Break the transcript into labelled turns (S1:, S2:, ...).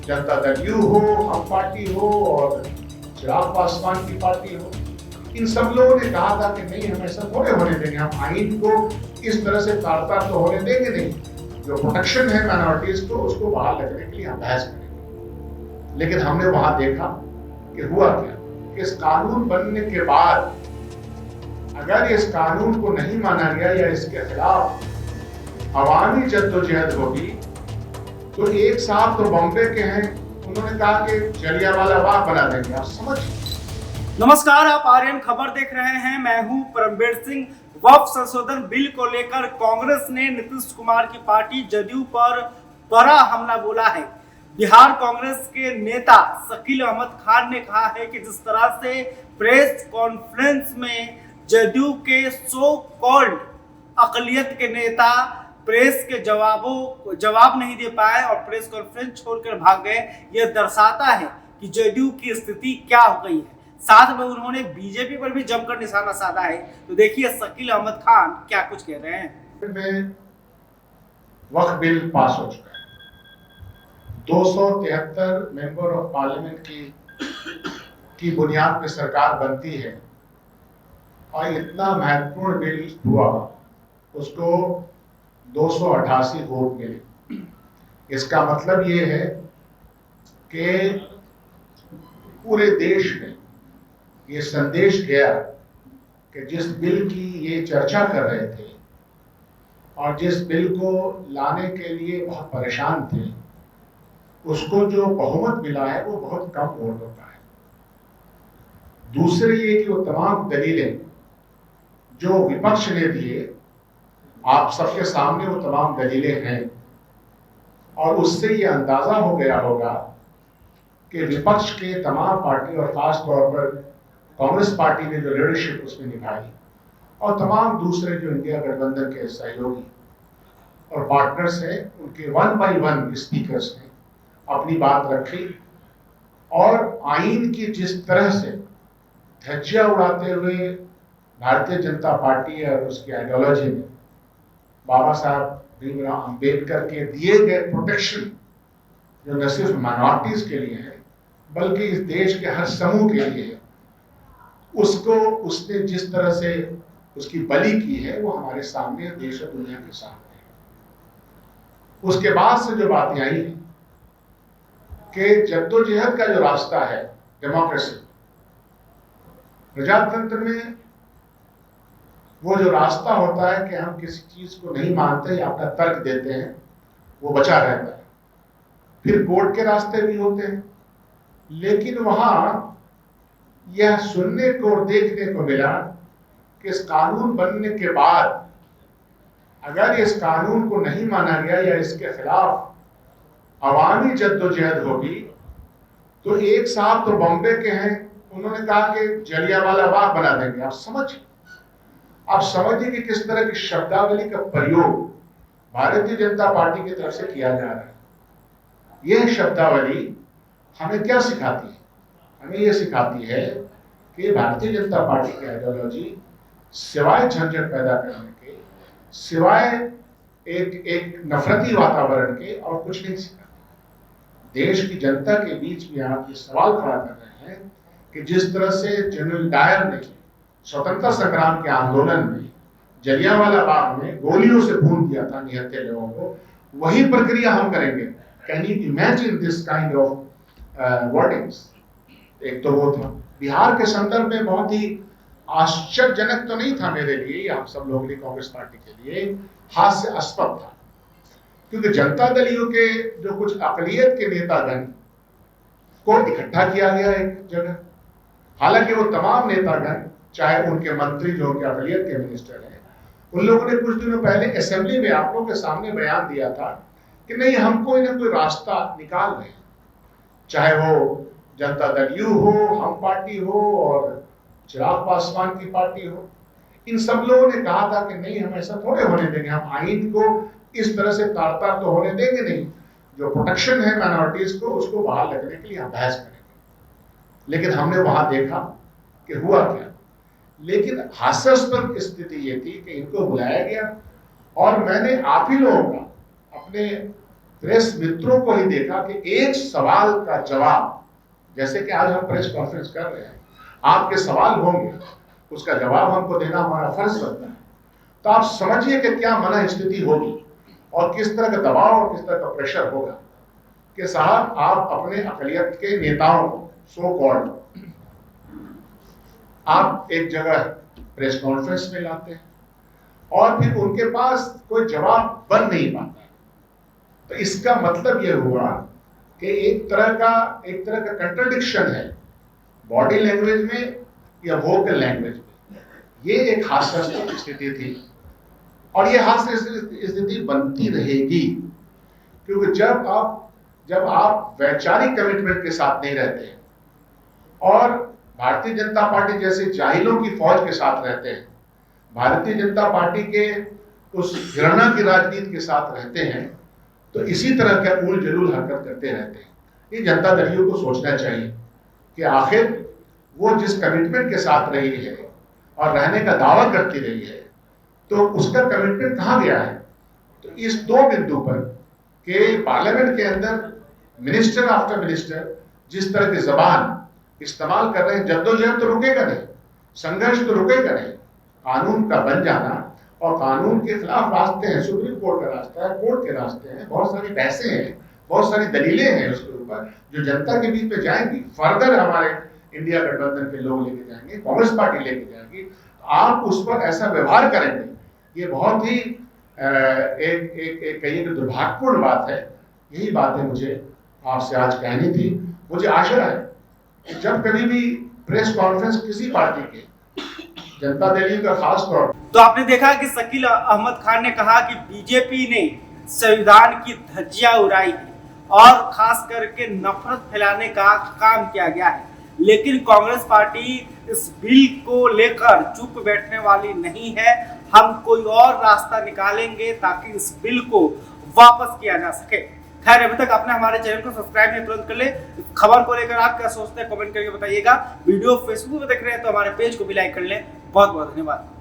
S1: Janata Dal you हो, हम party हो और चिराग पासवान की पार्टी हो, इन सब लोगों ने कहा था कि नहीं, हम ऐसा थोड़े होने देंगे, हम आइन को इस तरह से तार तो होने देंगे नहीं, जो प्रोटेक्शन है माइनॉरिटीज को उसको बहाल रखने के लिए हम बहस करेंगे। लेकिन हमने वहां देखा कि हुआ क्या, कि इस कानून बनने के बाद अगर इस कानून को नहीं माना गया या इसके खिलाफ अवामी जद्दोजहद होगी, तो एक साहब तो बॉम्बे के हैं, उन्होंने कहा कि जलियांवाला बाग बना देंगे। आप समझिए।
S2: नमस्कार, आप आर्यन खबर देख रहे हैं। मैं हूं परमवीर सिंह। वक्फ संशोधन बिल को लेकर कांग्रेस ने नीतीश कुमार की पार्टी जदयू पर बड़ा हमला बोला है। बिहार कांग्रेस के नेता शकील अहमद खान ने कहा है कि जिस तरह से प्रेस कॉन्फ्रेंस में जदयू के सो कॉल्ड अकलियत के नेता प्रेस के जवाब नहीं दे पाए और प्रेस कॉन्फ्रेंस छोड़कर भाग गए, यह दर्शाता है कि जदयू की स्थिति क्या हो गई है। साथ में उन्होंने बीजेपी पर भी जमकर निशाना साधा है। तो देखिए शकील अहमद खान क्या कुछ कह रहे हैं।
S1: में वक्फ बिल पास हो चुका है। 273 मेंबर ऑफ पार्लियामेंट की बुनियाद पे सरकार बनती है और इतना महत्वपूर्ण बिल हुआ, उसको 288 वोट मिले। इसका मतलब ये है कि पूरे देश में ये संदेश गया कि जिस बिल की ये चर्चा कर रहे थे और जिस बिल को लाने के लिए बहुत परेशान थे, उसको जो बहुमत मिला है वो बहुत कम वोटों का है। दूसरी ये कि वो तमाम दलीलें जो विपक्ष ने दिए, आप सबके सामने वो तमाम दलीलें हैं और उससे ये अंदाजा हो गया होगा कि विपक्ष के तमाम पार्टी और खास तौर पर कांग्रेस पार्टी ने जो लीडरशिप उसमें निभाई और तमाम दूसरे जो इंडिया गठबंधन के सहयोगी और पार्टनर्स हैं, उनके 1 बाय 1 स्पीकर्स ने अपनी बात रखी और आइन की जिस तरह से धज्जियां उड़ाते हुए भारतीय जनता पार्टी और उसकी आइडियोलॉजी में बाबा साहब भीमराव अंबेडकर के दिए गए प्रोटेक्शन, जो न सिर्फ माइनॉरिटीज के लिए है बल्कि इस देश के हर समूह के लिए है, उसको उसने जिस तरह से उसकी बलि की है वो हमारे सामने, देश और दुनिया के सामने है। उसके बाद से जो बातें आई है कि जद्दोजहद का जो रास्ता है, डेमोक्रेसी, प्रजातंत्र में वो जो रास्ता होता है कि हम किसी चीज को नहीं मानते या अपना तर्क देते हैं, वो बचा रहता है। फिर कोर्ट के रास्ते भी होते हैं, लेकिन वहां यह सुनने को और देखने को मिला कि इस कानून बनने के बाद अगर इस कानून को नहीं माना गया या इसके खिलाफ अवामी जद्दोजहद होगी, तो एक साहब तो बॉम्बे के हैं, उन्होंने कहा कि जलियांवाला बाग बना देंगे। आप समझिए कि किस तरह की शब्दावली का प्रयोग भारतीय जनता पार्टी की तरफ से किया जा रहा है। यह शब्दावली हमें क्या सिखाती है? हमें यह सिखाती है कि भारतीय जनता पार्टी की आइडियोलॉजी सिवाय झंझट पैदा करने के, सिवाय एक नफरती वातावरण के और कुछ नहीं सिखाती। देश की जनता के बीच में आप ये सवाल खड़ा कर रहे हैं कि जिस तरह से जनरल डायर ने स्वतंत्रता संग्राम के आंदोलन में जलियांवाला बाग में गोलियों से भून दिया था निहत्थे लोगों को, वही प्रक्रिया हम करेंगे। Can you imagine this kind of wordings? एक तो वो था। बिहार के संदर्भ में बहुत ही आश्चर्यजनक तो नहीं था मेरे लिए, आप सब लोगों के लिए, कांग्रेस पार्टी के लिए हास्यास्पद था, क्योंकि जनता दल यू के जो कुछ अकलियत के नेतागण को इकट्ठा किया गया एक जगह। हालांकि वो तमाम नेतागण, चाहे उनके मंत्री जो उनके अकलियत के मिनिस्टर हैं, उन लोगों ने कुछ दिनों पहले असेंबली में आप लोगों के सामने बयान दिया था कि नहीं, हम कोई ना कोई रास्ता निकाल रहे हैं, चाहे वो जनता दल यू हो, हम पार्टी हो और चिराग पासवान की पार्टी हो। इन सब लोगों ने कहा था कि नहीं, हम ऐसा थोड़े होने देंगे, हम आइन को इस तरह से तार तो होने देंगे नहीं, जो प्रोटेक्शन है माइनॉरिटीज को उसको बहाल रखने के लिए हम बहस करेंगे। लेकिन हमने वहां देखा कि हुआ क्या। लेकिन हास्यास्पद स्थिति ये थी कि इनको बुलाया गया और मैंने आप ही लोगों का, अपने प्रेस मित्रों को ही देखा कि एक सवाल का जवाब, जैसे कि आज हम प्रेस कॉन्फ्रेंस कर रहे हैं, आपके सवाल होंगे, उसका जवाब हमको देना हमारा फर्ज बनता है। तो आप समझिए कि क्या मन स्थिति होगी और किस तरह का दबाव और किस तरह का प्रेशर होगा कि साहब आप अपने अकलियत के नेताओं को सो कॉल्ड आप एक जगह प्रेस कॉन्फ्रेंस में लाते हैं और फिर उनके पास कोई जवाब बन नहीं पाता। तो इसका मतलब यह हुआ कि एक तरह का कंट्रडिक्शन है बॉडी लैंग्वेज में या वोकल लैंग्वेज में। ये एक हास्यास्पद स्थिति थी और ये हास्यास्पद स्थिति बनती रहेगी, क्योंकि जब आप वैचारिक कमिटमेंट के साथ नहीं रहते हैं और भारतीय जनता पार्टी जैसे जाहिलों की फौज के साथ रहते हैं, भारतीय जनता पार्टी के उस घृणा की राजनीति के साथ रहते हैं, तो इसी तरह का उल जलूल हरकत करते रहते हैं। ये जनता दलियों को सोचना चाहिए कि आखिर वो जिस कमिटमेंट के साथ रही है और रहने का दावा करती रही है, तो उसका कमिटमेंट कहाँ गया है। तो इस दो बिंदु पर कि पार्लियामेंट के अंदर मिनिस्टर आफ्टर मिनिस्टर जिस तरह की जबान इस्तेमाल कर रहे हैं, जद्दोजहद तो रुकेगा नहीं, संघर्ष तो रुकेगा नहीं। कानून का बन जाना और कानून के खिलाफ रास्ते हैं, सुप्रीम कोर्ट का रास्ता है, कोर्ट के रास्ते हैं, बहुत सारी बहसें हैं, बहुत सारी दलीलें हैं उसके ऊपर जो जनता के बीच में जाएंगी। फर्दर हमारे इंडिया गठबंधन के लोग लेके जाएंगे, कांग्रेस पार्टी लेके जाएगी। आप उस पर ऐसा व्यवहार करेंगे, ये बहुत ही एक कहिए कि दुर्भाग्यपूर्ण बात है। यही बातें मुझे आपसे आज कहनी थी। मुझे आशा है कि जब कभी भी प्रेस कॉन्फ्रेंस किसी पार्टी के जनता दल का खास तौर,
S2: तो आपने देखा कि शकील अहमद खान ने कहा कि बीजेपी ने संविधान की धज्जियां उड़ाई है और खास करके नफरत फैलाने का काम किया गया है, लेकिन कांग्रेस पार्टी इस बिल को लेकर चुप बैठने वाली नहीं है। हम कोई और रास्ता निकालेंगे ताकि इस बिल को वापस किया जा सके। खैर, अभी तक आपने हमारे चैनल को सब्सक्राइब नहीं, तुरंत कर ले। खबर को लेकर आप क्या सोचते हैं कमेंट करके बताइएगा। वीडियो फेसबुक पे देख रहे हैं तो हमारे पेज को भी लाइक कर लें। बहुत बहुत धन्यवाद।